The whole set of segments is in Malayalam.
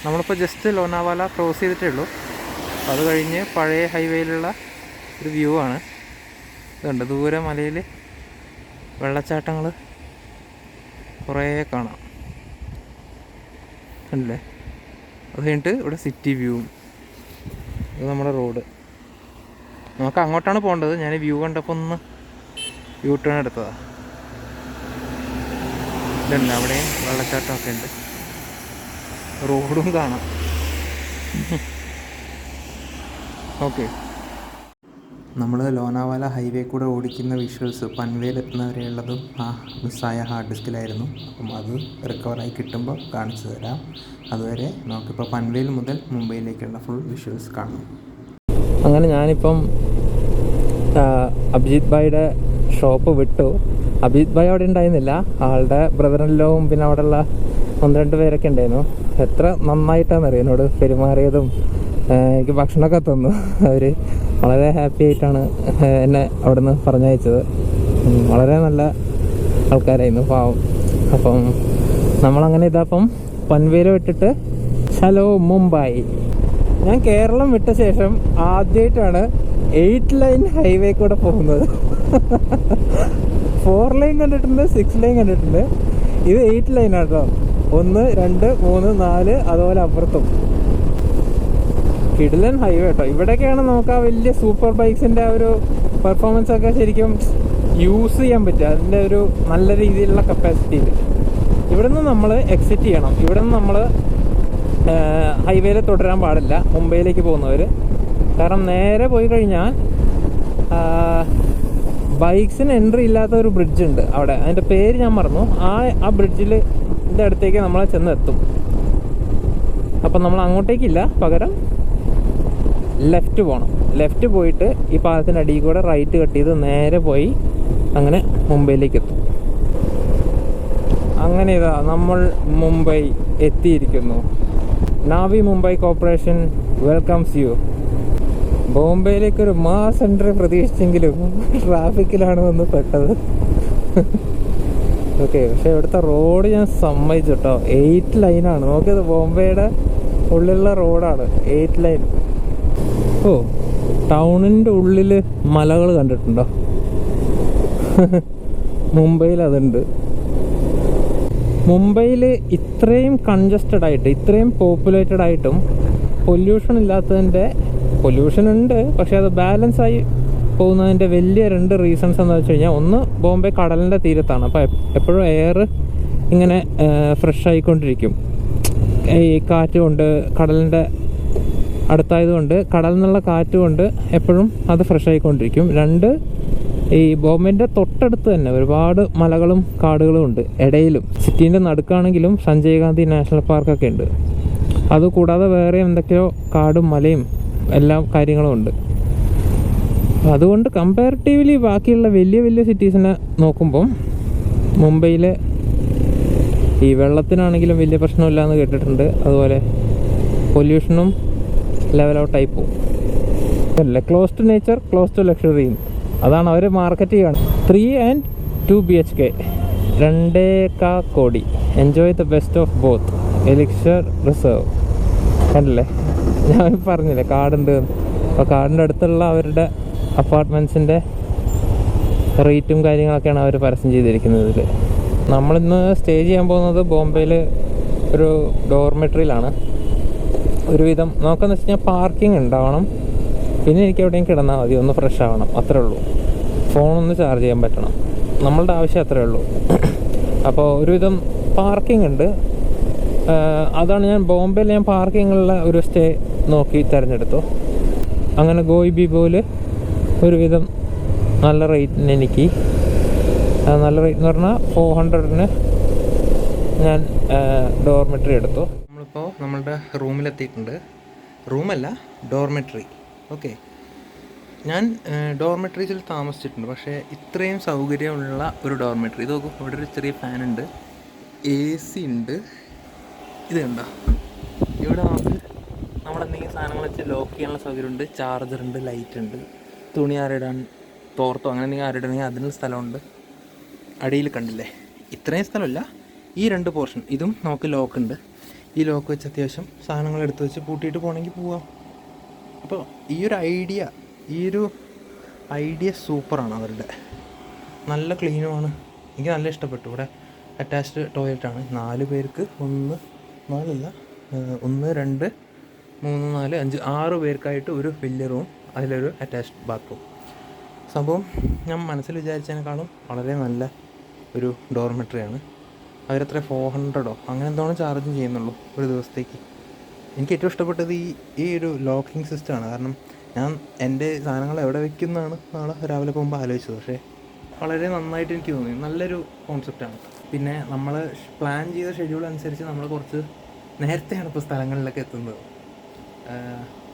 നമ്മളിപ്പോൾ ജസ്റ്റ് ലോനാവാല ക്രോസ് ചെയ്തിട്ടേ ഉള്ളൂ. അത് കഴിഞ്ഞ് പഴയ ഹൈവേയിലുള്ള ഒരു വ്യൂ ആണ്. ഇതുണ്ട്, ദൂരെ മലയിൽ വെള്ളച്ചാട്ടങ്ങൾ കുറേ കാണാം അല്ലേ. അത് കഴിഞ്ഞിട്ട് ഇവിടെ സിറ്റി വ്യൂവും. ഇത് നമ്മുടെ റോഡ്. നമുക്ക് അങ്ങോട്ടാണ് പോകേണ്ടത്. ഞാൻ വ്യൂ കണ്ടപ്പോൾ ഒന്ന് യൂ ടേൺ എടുത്തതാണ്. ഇതുണ്ട്, അവിടെയും വെള്ളച്ചാട്ടമൊക്കെ ഉണ്ട്, റോഡും കാണാം. ഓക്കെ, നമ്മൾ ലോനാവാല ഹൈവേ കൂടെ ഓടിക്കുന്ന വിഷ്വൽസ് പൻവേലെത്തുന്നവരെയുള്ളതും മിസ്സായ ഹാർഡ് ഡിസ്കിലായിരുന്നു. അപ്പം അത് റിക്കവറായി കിട്ടുമ്പോൾ കാണിച്ചു തരാം. അതുവരെ നമുക്കിപ്പോൾ പൻവേൽ മുതൽ മുംബൈയിലേക്കുള്ള ഫുൾ വിഷ്വൽസ് കാണാം. അങ്ങനെ ഞാനിപ്പം അഭിജിത് ഭായിയുടെ ഷോപ്പ് വിട്ടു. അഭിജിത് ഭായ് അവിടെ ഉണ്ടായിരുന്നില്ല, ആളുടെ ബ്രദറിൻലോവും പിന്നെ അവിടെയുള്ള 1-2 പേരൊക്കെ ഉണ്ടായിരുന്നു. എത്ര നന്നായിട്ടാണെന്നറിയാം എന്നോട് പെരുമാറിയതും എനിക്ക് ഭക്ഷണമൊക്കെ തന്നു. അവർ വളരെ ഹാപ്പി ആയിട്ടാണ് എന്നെ അവിടെ നിന്ന് പറഞ്ഞയച്ചത്. വളരെ നല്ല ആൾക്കാരായിരുന്നു, പാവം. അപ്പം നമ്മളങ്ങനെ ഇതപ്പം പൻവേല് വിട്ടിട്ട് ഹലോ മുംബൈ. ഞാൻ കേരളം വിട്ട ശേഷം ആദ്യമായിട്ടാണ് 8 ലൈൻ ഹൈവേ കൂടെ പോകുന്നത്. 4 ലൈൻ കണ്ടിട്ടുണ്ട്, 6 ലൈൻ കണ്ടിട്ടുണ്ട്. ഇത് 8 ലൈനാണ് കേട്ടോ. 1, 2, 3, 4 അതുപോലെ അപ്പുറത്തും. കിടിലൻ ഹൈവേ കേട്ടോ. ഇവിടെയൊക്കെയാണ് നമുക്ക് ആ വലിയ സൂപ്പർ ബൈക്സിൻ്റെ ആ ഒരു പെർഫോമൻസ് ഒക്കെ ശരിക്കും യൂസ് ചെയ്യാൻ പറ്റുക, അതിൻ്റെ ഒരു നല്ല രീതിയിലുള്ള കപ്പാസിറ്റിയിൽ. ഇവിടെ നിന്ന് നമ്മൾ എക്സിറ്റ് ചെയ്യണം. ഇവിടെ നിന്ന് നമ്മൾ ഹൈവേയിൽ തുടരാൻ പാടില്ല മുംബൈയിലേക്ക് പോകുന്നവർ. കാരണം നേരെ പോയി കഴിഞ്ഞാൽ ബൈക്സിന് എൻട്രി ഇല്ലാത്ത ഒരു ബ്രിഡ്ജ് ഉണ്ട് അവിടെ, അതിൻ്റെ പേര് ഞാൻ മറന്നു. ആ ബ്രിഡ്ജിൽ അടുത്തേക്ക് നമ്മളെ ചെന്നെത്തും. അപ്പം നമ്മൾ അങ്ങോട്ടേക്കില്ല, പകരം ലെഫ്റ്റ് പോകണം. ലെഫ്റ്റ് പോയിട്ട് ഈ പാലത്തിൻ്റെ അടിയിൽ കൂടെ റൈറ്റ് കട്ട് ചെയ്ത് നേരെ പോയി അങ്ങനെ മുംബൈയിലേക്ക് എത്തും. അങ്ങനെ ഇതാ നമ്മൾ മുംബൈ എത്തിയിരിക്കുന്നു. Navi Mumbai corporation welcomes you. ബോംബെയിലേക്കൊരു മാസ് എൻട്രി പ്രതീക്ഷിച്ചെങ്കിലും ട്രാഫിക്കിലാണ് വന്ന് പെട്ടത്. ഓക്കെ, പക്ഷെ ഇവിടുത്തെ റോഡ് ഞാൻ സമ്മതിച്ചു കേട്ടോ. 8 ലൈനാണ്. നോക്കിയത് ബോംബെയുടെ ഉള്ളിലുള്ള റോഡാണ്, 8 ലൈൻ. ഓ, ടൗണിൻ്റെ ഉള്ളിൽ മലകൾ കണ്ടിട്ടുണ്ടോ? മുംബൈയിൽ അതുണ്ട്. മുംബൈയിൽ ഇത്രയും കൺജസ്റ്റഡ് ആയിട്ട്, ഇത്രയും പോപ്പുലേറ്റഡ് ആയിട്ടും പൊല്യൂഷൻ ഇല്ലാത്തതിൻ്റെ, പൊല്യൂഷൻ ഉണ്ട് പക്ഷേ അത് ബാലൻസ് ആയി പോകുന്നതിൻ്റെ വലിയ 2 റീസൺസ് എന്ന് വെച്ച് കഴിഞ്ഞാൽ, ഒന്ന് ബോംബെ കടലിൻ്റെ തീരത്താണ്. അപ്പോൾ എപ്പോഴും എയർ ഇങ്ങനെ ഫ്രഷ് ആയിക്കൊണ്ടിരിക്കും. ഈ കാറ്റ് കൊണ്ട്, കടലിൻ്റെ അടുത്തായതുകൊണ്ട് കടലിൽ നിന്നുള്ള കാറ്റ് കൊണ്ട് എപ്പോഴും അത് ഫ്രഷ് ആയിക്കൊണ്ടിരിക്കും. 2, ഈ ബോംബെൻ്റെ തൊട്ടടുത്ത് തന്നെ ഒരുപാട് മലകളും കാടുകളും ഉണ്ട്. ഇടയിലും സിറ്റീൻ്റെ നടുക്കാണെങ്കിലും സഞ്ജയ് ഗാന്ധി നാഷണൽ പാർക്കൊക്കെ ഉണ്ട്. അതുകൂടാതെ വേറെ എന്തൊക്കെയോ കാടും മലയും എല്ലാ കാര്യങ്ങളും ഉണ്ട്. അതുകൊണ്ട് കമ്പാരിറ്റീവ്ലി ബാക്കിയുള്ള വലിയ വലിയ സിറ്റീസിനെ നോക്കുമ്പം മുംബൈയിൽ ഈ വെള്ളത്തിനാണെങ്കിലും വലിയ പ്രശ്നമില്ല എന്ന് കേട്ടിട്ടുണ്ട്. അതുപോലെ പൊല്യൂഷനും ലെവൽ ഔട്ടായി പോകും. അല്ലേ, close to nature, close to ലക്ഷറിയും, അതാണ് അവർ മാർക്കറ്റ് ചെയ്യുകയാണ്. 3 and 2 BHK 2 കോടി. Enjoy the best of both. Elixir reserve. കണ്ടില്ലേ, ഞാൻ പറഞ്ഞില്ലേ കാടുണ്ട്. അപ്പോൾ കാടിൻ്റെ അടുത്തുള്ള അവരുടെ അപ്പാർട്ട്മെൻറ്റ്സിൻ്റെ റേറ്റും കാര്യങ്ങളൊക്കെയാണ് അവർ പരസ്യം ചെയ്തിരിക്കുന്നത് ഇതിൽ. നമ്മളിന്ന് സ്റ്റേ ചെയ്യാൻ പോകുന്നത് ബോംബെയിൽ ഒരു ഡോർമെട്രിയിലാണ്. ഒരുവിധം നോക്കാന്ന് വെച്ച് കഴിഞ്ഞാൽ പാർക്കിംഗ് ഉണ്ടാവണം, പിന്നെ എനിക്ക് എവിടെയും കിടന്നാൽ മതി, ഒന്ന് ഫ്രഷ് ആവണം, അത്രേ ഉള്ളൂ. ഫോണൊന്ന് ചാർജ് ചെയ്യാൻ പറ്റണം, നമ്മളുടെ ആവശ്യം അത്രേ ഉള്ളൂ. അപ്പോൾ ഒരുവിധം പാർക്കിംഗ് ഉണ്ട്. അതാണ് ഞാൻ ബോംബെയിൽ പാർക്കിങ്ങുള്ള ഒരു സ്റ്റേ നോക്കി തിരഞ്ഞെടുത്തു. അങ്ങനെ ഗോയിബി പോലെ ഒരുവിധം നല്ല റേറ്റിന് എനിക്ക്, നല്ല റേറ്റ് എന്ന് പറഞ്ഞാൽ 400-ന് ഞാൻ ഡോർമെട്രി എടുത്തു. നമ്മളിപ്പോൾ നമ്മളുടെ റൂമിലെത്തിയിട്ടുണ്ട്. റൂമല്ല, ഡോർമെട്രി. ഓക്കെ, ഞാൻ ഡോർമെട്രീസിൽ താമസിച്ചിട്ടുണ്ട്, പക്ഷേ ഇത്രയും സൗകര്യമുള്ള ഒരു ഡോർമെട്രി ഇത് നോക്കും. ഇവിടെ ഒരു ചെറിയ ഫാനുണ്ട്, AC ഉണ്ട്. ഇത് കണ്ടോ, ഇവിടെ നമുക്ക് നമ്മളെന്തെങ്കിലും സാധനങ്ങൾ വെച്ച് ലോക്ക് ചെയ്യാനുള്ള സൗകര്യമുണ്ട്, ചാർജറുണ്ട്, ലൈറ്റുണ്ട്, തുണി ആറിടാൻ, തോർത്തോ അങ്ങനെ എന്തെങ്കിലും ആറിടണമെങ്കിൽ അതിനുള്ള സ്ഥലമുണ്ട്. അടിയിൽ കണ്ടില്ലേ, ഇത്രയും സ്ഥലമല്ല, ഈ 2 പോർഷൻ ഇതും നമുക്ക് ലോക്കുണ്ട്. ഈ ലോക്ക് വെച്ച് അത്യാവശ്യം സാധനങ്ങൾ എടുത്ത് വെച്ച് പൂട്ടിയിട്ട് പോകണമെങ്കിൽ പോവാം. അപ്പോൾ ഈ ഒരു ഐഡിയ സൂപ്പറാണ് അവരുടെ. നല്ല ക്ലീനുമാണ്, എനിക്ക് നല്ല ഇഷ്ടപ്പെട്ടു. ഇവിടെ അറ്റാച്ച്ഡ് ടോയ്ലറ്റാണ് 4 പേർക്ക്, 1 2 3 4 5 6 പേർക്കായിട്ട് ഒരു വലിയ റൂം, അതിലൊരു അറ്റാച്ച്ഡ് ബാത്റൂം. സംഭവം ഞാൻ മനസ്സിൽ വിചാരിച്ചതിനേക്കാളും വളരെ നല്ല ഒരു ഡോർമെട്രിയാണ്. അവരത്ര 400 അങ്ങനെ എന്തോണം ചാർജും ചെയ്യുന്നുള്ളൂ ഒരു ദിവസത്തേക്ക്. എനിക്ക് ഏറ്റവും ഇഷ്ടപ്പെട്ടത് ഈ ഒരു ലോക്കിംഗ് സിസ്റ്റമാണ്. കാരണം ഞാൻ എൻ്റെ സാധനങ്ങൾ എവിടെ വെക്കുന്നതാണ് നാളെ രാവിലെ പോകുമ്പോൾ ആലോചിച്ചത്. പക്ഷേ വളരെ നന്നായിട്ട് എനിക്ക് തോന്നി, നല്ലൊരു കോൺസെപ്റ്റാണ്. പിന്നെ നമ്മൾ പ്ലാൻ ചെയ്ത ഷെഡ്യൂൾ അനുസരിച്ച് നമ്മൾ കുറച്ച് നേരത്തെയാണ് ഇപ്പോൾ സ്ഥലങ്ങളിലൊക്കെ എത്തുന്നത്.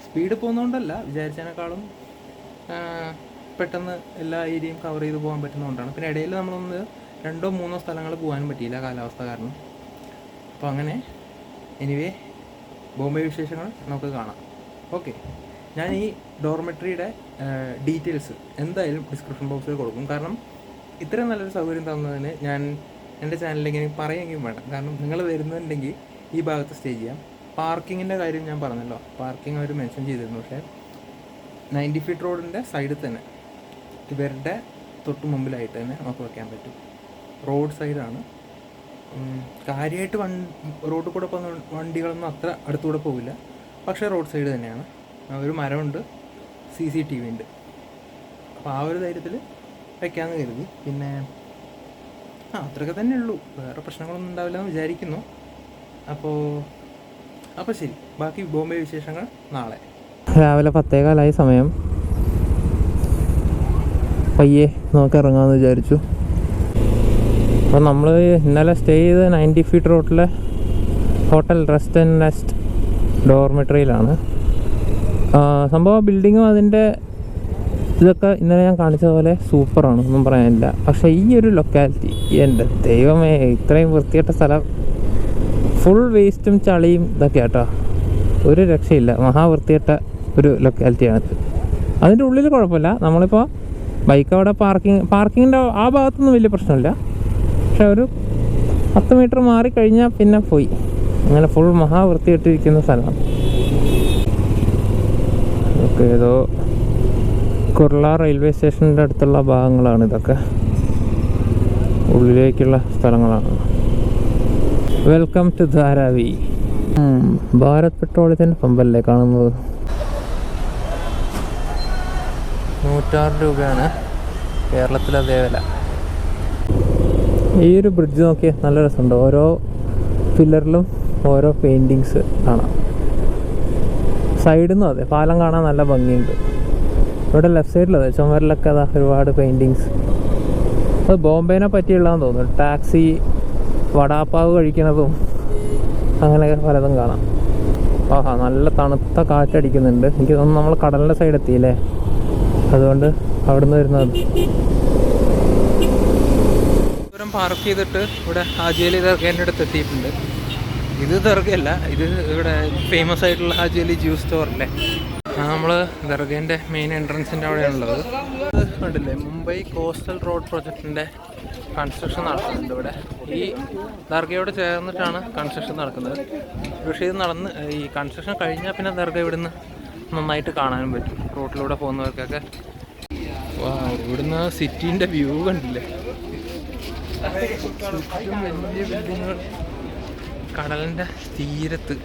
സ്പീഡ് പോകുന്നതുകൊണ്ടല്ല, വിചാരിച്ചതിനേക്കാളും പെട്ടെന്ന് എല്ലാ ഏരിയയും കവർ ചെയ്ത് പോകാൻ പറ്റുന്നതുകൊണ്ടാണ്. പിന്നെ ഇടയിൽ നമ്മളൊന്ന് 2-3 സ്ഥലങ്ങൾ പോകാനും പറ്റിയില്ല കാലാവസ്ഥ കാരണം. അപ്പോൾ അങ്ങനെ എനിവേ ബോംബെ വിശേഷങ്ങൾ നമുക്ക് കാണാം. ഓക്കെ, ഞാൻ ഈ ഡോർമെട്രിയുടെ ഡീറ്റെയിൽസ് എന്തായാലും ഡിസ്ക്രിപ്ഷൻ ബോക്സിൽ കൊടുക്കും. കാരണം ഇത്രയും നല്ലൊരു സൗകര്യം തന്നതിന് ഞാൻ എൻ്റെ ചാനലിലേക്ക് എനിക്ക് പറയുമെങ്കിലും വേണം. കാരണം നിങ്ങൾ വരുന്നുണ്ടെങ്കിൽ ഈ ഭാഗത്ത് സ്റ്റേ ചെയ്യാം. പാർക്കിങ്ങിൻ്റെ കാര്യം ഞാൻ പറഞ്ഞല്ലോ, പാർക്കിംഗ് അവർ മെൻഷൻ ചെയ്തിരുന്നു. പക്ഷേ 90 ഫീറ്റ് റോഡിൻ്റെ സൈഡിൽ തന്നെ, ഇവരുടെ തൊട്ട് മുമ്പിലായിട്ട് തന്നെ നമുക്ക് വയ്ക്കാൻ പറ്റും. റോഡ് സൈഡാണ്. കാര്യമായിട്ട് റോഡിൽ കൂടെ പോകുന്ന വണ്ടികളൊന്നും അത്ര അടുത്തുകൂടെ പോകില്ല, പക്ഷേ റോഡ് സൈഡ് തന്നെയാണ്. ഒരു മരമുണ്ട്, CCTV ഉണ്ട്. അപ്പോൾ ആ ഒരു ധൈര്യത്തിൽ വയ്ക്കാമെന്ന് കരുതി. പിന്നെ അത്രയൊക്കെ തന്നെ ഉള്ളൂ, വേറെ പ്രശ്നങ്ങളൊന്നും ഉണ്ടാവില്ല എന്ന് വിചാരിക്കുന്നു. അപ്പോൾ ശരി, ബാക്കി ബോംബെ വിശേഷങ്ങൾ നാളെ. രാവിലെ 10:15 സമയം. പയ്യെ നമുക്ക് ഇറങ്ങാമെന്ന് വിചാരിച്ചു. അപ്പോൾ നമ്മൾ ഇന്നലെ സ്റ്റേ ചെയ്ത 90 ഫീറ്റ് റോഡിലെ ഹോട്ടൽ റെസ്റ്റ് ആൻഡ് നെസ്റ്റ് ഡോർമെട്രിയിലാണ്. സംഭവം ബിൽഡിങ്ങും അതിൻ്റെ ഇതൊക്കെ ഇന്നലെ ഞാൻ കാണിച്ചതുപോലെ സൂപ്പറാണ്, ഒന്നും പറയാനില്ല. പക്ഷേ ഈ ഒരു ലൊക്കാലിറ്റി, എൻ്റെ ദൈവമേ, ഇത്രയും വൃത്തികെട്ട സ്ഥലം, ഫുൾ വേസ്റ്റും ചളിയും ഇതൊക്കെ കേട്ടോ, ഒരു രക്ഷയില്ല. മഹാവൃത്തികെട്ട ഒരു ലൊക്കാലിറ്റിയാണിത്. അതിൻ്റെ ഉള്ളിൽ കുഴപ്പമില്ല, നമ്മളിപ്പോൾ ബൈക്ക് അവിടെ പാർക്കിങ്ങിൻ്റെ ആ ഭാഗത്തൊന്നും വലിയ പ്രശ്നമില്ല. പക്ഷെ ഒരു 10 മീറ്റർ മാറിക്കഴിഞ്ഞാൽ പിന്നെ പോയി. അങ്ങനെ ഫുൾ മഹാവൃത്തികെട്ടിരിക്കുന്ന സ്ഥലമാണ്. ഓക്കെ, ഏതോ കുർള റെയിൽവേ സ്റ്റേഷൻ്റെ അടുത്തുള്ള ഭാഗങ്ങളാണ് ഇതൊക്കെ, ഉള്ളിലേക്കുള്ള സ്ഥലങ്ങളാണ്. Welcome to Dharavi. ഭാരത് പെട്രോളിയത്തിൻ്റെ പമ്പല്ലേ കാണുന്നത്. 106 രൂപയാണ് കേരളത്തിൽ, അതേ വില. ഈ ഒരു ബ്രിഡ്ജ് നോക്കിയാൽ നല്ല രസമുണ്ട്. ഓരോ പില്ലറിലും ഓരോ പെയിൻറ്റിങ്സ് കാണാം. സൈഡിൽ നിന്നും അതെ, പാലം കാണാൻ നല്ല ഭംഗിയുണ്ട്. ഇവിടെ ലെഫ്റ്റ് സൈഡിലതെ ചുമരിലൊക്കെ അതാ ഒരുപാട് പെയിൻറ്റിങ്സ്. അത് ബോംബെനെ പറ്റിയുള്ളതെന്ന് തോന്നുന്നു. ടാക്സി, വടാപ്പാവ് കഴിക്കുന്നതും അങ്ങനെയൊക്കെ പലതും കാണാം. ആഹാ, നല്ല തണുത്ത കാറ്റടിക്കുന്നുണ്ട്. എനിക്ക് തോന്നുന്നു നമ്മൾ കടലിൻ്റെ സൈഡ് എത്തിയില്ലേ, അതുകൊണ്ട് അവിടുന്ന് വരുന്നത്. ദൂരം പാർക്ക് ചെയ്തിട്ട് ഇവിടെ ഹാജിയലി ദർഗേൻ്റെ അടുത്ത് എത്തിയിട്ടുണ്ട്. ഇത് ദർഗയല്ല, ഇത് ഇവിടെ ഫേമസ് ആയിട്ടുള്ള ഹാജിയലി ജ്യൂസ് സ്റ്റോറല്ലേ. നമ്മൾ ദർഗേൻ്റെ മെയിൻ എൻട്രൻസിൻ്റെ അവിടെയാണുള്ളത്. ഇത് കണ്ടില്ലേ, മുംബൈ കോസ്റ്റൽ റോഡ് പ്രൊജക്റ്റിൻ്റെ കൺസ്ട്രക്ഷൻ നടക്കുന്നുണ്ട് ഇവിടെ. ഈ ദർഗയോട് ചേർന്നിട്ടാണ് കൺസ്ട്രക്ഷൻ നടക്കുന്നത്. പക്ഷേ ഇത് ഈ കൺസ്ട്രക്ഷൻ കഴിഞ്ഞാൽ പിന്നെ ദർഗ ഇവിടുന്ന് നന്നായിട്ട് കാണാനും പറ്റും, റോഡിലൂടെ പോകുന്നവർക്കൊക്കെ. ഇവിടുന്ന് സിറ്റീൻ്റെ വ്യൂ കണ്ടില്ലേ, ചുറ്റും വലിയ ബിൽഡിങ്ങുകൾ. കടലിൻ്റെ തീരത്ത്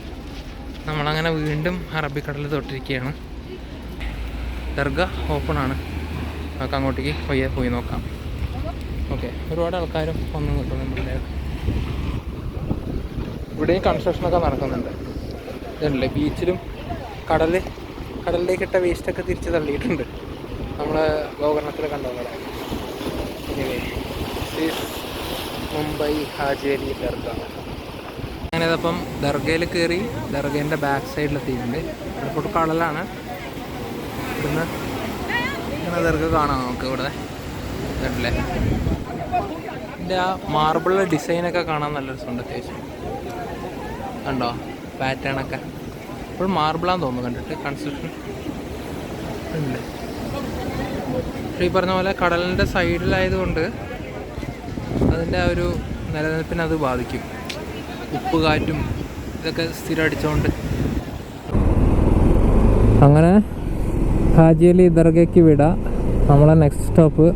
നമ്മളങ്ങനെ വീണ്ടും അറബിക്കടൽ തൊട്ടിരിക്കുകയാണ്. ദർഗ ഓപ്പണാണ്, നമുക്ക് അങ്ങോട്ടേക്ക് പോയി നോക്കാം. ഓക്കെ, ഒരുപാട് ആൾക്കാരും വന്നു നിൽക്കുന്നുണ്ട്. ഇവിടെയും കൺസ്ട്രക്ഷനൊക്കെ നടക്കുന്നുണ്ട്. ഇതല്ലേ, ബീച്ചിലും കടലിലേക്കിട്ട വേസ്റ്റൊക്കെ തിരിച്ച് തള്ളിയിട്ടുണ്ട്. നമ്മൾ ഗോകർണത്തിൽ കണ്ടപോലെ. മുംബൈ ഹാജിയലി ദർഗ. അങ്ങനെ ഇതപ്പം ദർഗയിൽ കയറി ദർഗേൻ്റെ ബാക്ക് സൈഡിലെത്തിയിട്ടുണ്ട്. ഇവിടെ കടലാണ്. ഇവിടുന്ന് ഇങ്ങനെ ദർഗ കാണാം നമുക്ക്. ഇവിടെ കണ്ടില്ലേ, ഇതിൻ്റെ ആ മാർബിളിലെ ഡിസൈനൊക്കെ കാണാൻ നല്ല രസമുണ്ട് അത്യാവശ്യം. കണ്ടോ പാറ്റേണൊക്കെ, ഇപ്പോൾ മാർബിളാന്ന് തോന്നുന്നു കണ്ടിട്ട്. കൺസ്ട്രക്ഷൻ ഉണ്ടല്ലേ. പക്ഷേ ഈ പറഞ്ഞ പോലെ കടലിൻ്റെ സൈഡിലായതുകൊണ്ട് അതിൻ്റെ ആ ഒരു നിലനിൽപ്പിനെ അത് ബാധിക്കും. ഉപ്പ് കാറ്റും ഇതൊക്കെ സ്ഥിരം അടിച്ചുകൊണ്ട്. അങ്ങനെ ഹാജി അലി ദർഗയ്ക്ക് വിട. നമ്മളെ next stop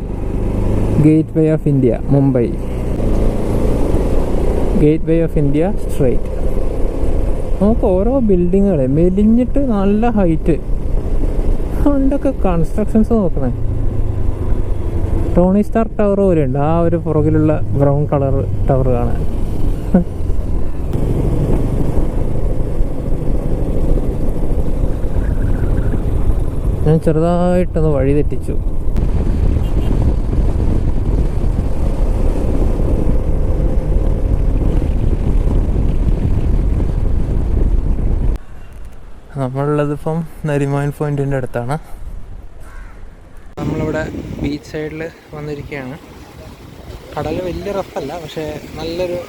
gate way of India, Mumbai. Gate way of India straight. നമുക്ക് ഓരോ ബിൽഡിങ്ങുകൾ മെലിഞ്ഞിട്ട് നല്ല ഹൈറ്റ്. അതുകൊണ്ടൊക്കെ കൺസ്ട്രക്ഷൻസ് നോക്കണേ. ടോണി സ്റ്റാർ ടവർ പോലെ ഉണ്ട് ആ ഒരു പുറകിലുള്ള ബ്രൗൺ കളർ ടവർ കാണാൻ. ഞാൻ ചെറുതായിട്ടൊന്ന് വഴി തെറ്റിച്ചു. നമ്മളുള്ളതിപ്പം നരിമാൻ പോയിൻറ്റിൻ്റെ അടുത്താണ്. നമ്മളിവിടെ ബീച്ച് സൈഡിൽ വന്നിരിക്കുകയാണ്. കടൽ വലിയ റഫല്ല, പക്ഷേ നല്ലൊരു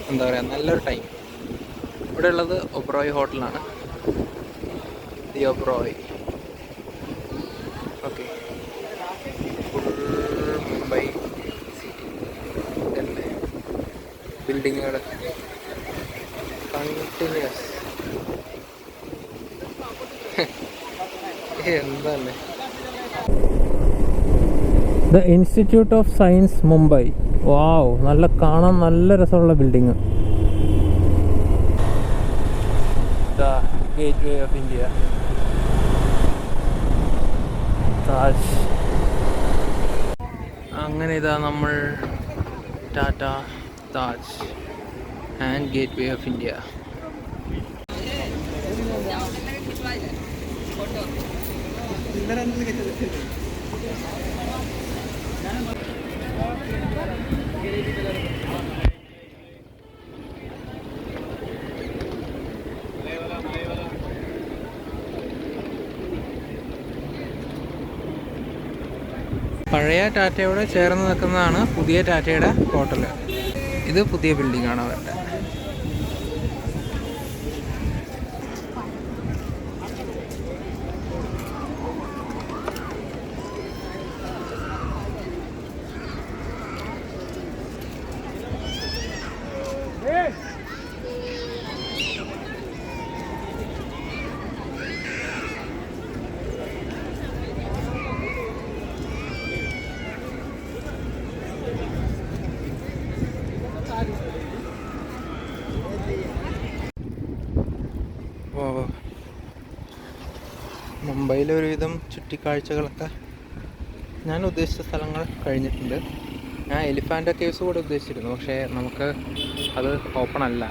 എന്താ പറയുക, നല്ലൊരു ടൈം. ഇവിടെ ഉള്ളത് ഒബ്രോയ് ഹോട്ടലാണ്, the Oberoi. Okay, full Mumbai city ഇതല്ലേ, ബിൽഡിങ്ങുകൾ കണ്ടിന്യൂസ്. എന്തല്ലേ the institute of science Mumbai. Wow, നല്ല കാണാൻ നല്ല രസമുള്ള building. The gateway of India, Taj. അങ്ങനെ ഇതാ നമ്മൾ Tata, Taj and gateway of India. പഴയ ടാറ്റയോട് ചേർന്ന് നിൽക്കുന്നതാണ് പുതിയ ടാറ്റയുടെ ഹോട്ടൽ. ഇത് പുതിയ ബിൽഡിംഗ് ആണ് അവരുടെ. മുംബൈയിലെ ഒരുവിധം ചുറ്റിക്കാഴ്ചകളൊക്കെ ഞാൻ ഉദ്ദേശിച്ച സ്ഥലങ്ങൾ കഴിഞ്ഞിട്ടുണ്ട്. ഞാൻ എലിഫാൻ്റ് കേവ്സ് കൂടെ ഉദ്ദേശിച്ചിരുന്നു, പക്ഷേ നമുക്ക് അത് ഓപ്പൺ അല്ല.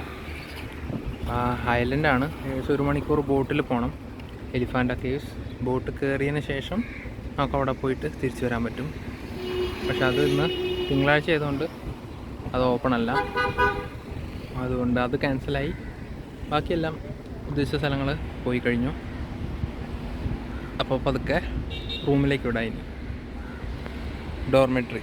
ഐലൻഡാണ്. ഏകദേശം 1 മണിക്കൂർ ബോട്ടിൽ പോകണം എലിഫാൻ്റ് കേവ്സ്. ബോട്ട് കയറിയതിന് ശേഷം നമുക്ക് അവിടെ പോയിട്ട് തിരിച്ചു വരാൻ പറ്റും. പക്ഷെ അത് ഇന്ന് തിങ്കളാഴ്ച ആയതുകൊണ്ട് അത് ഓപ്പൺ അല്ല. അതുകൊണ്ട് അത് ക്യാൻസലായി. ബാക്കിയെല്ലാം ഉദ്ദേശിച്ച സ്ഥലങ്ങൾ പോയി കഴിഞ്ഞു. അപ്പോൾ പതുക്കെ റൂമിലേക്ക് വിടാം. ഇനി ഡോർമെട്രി.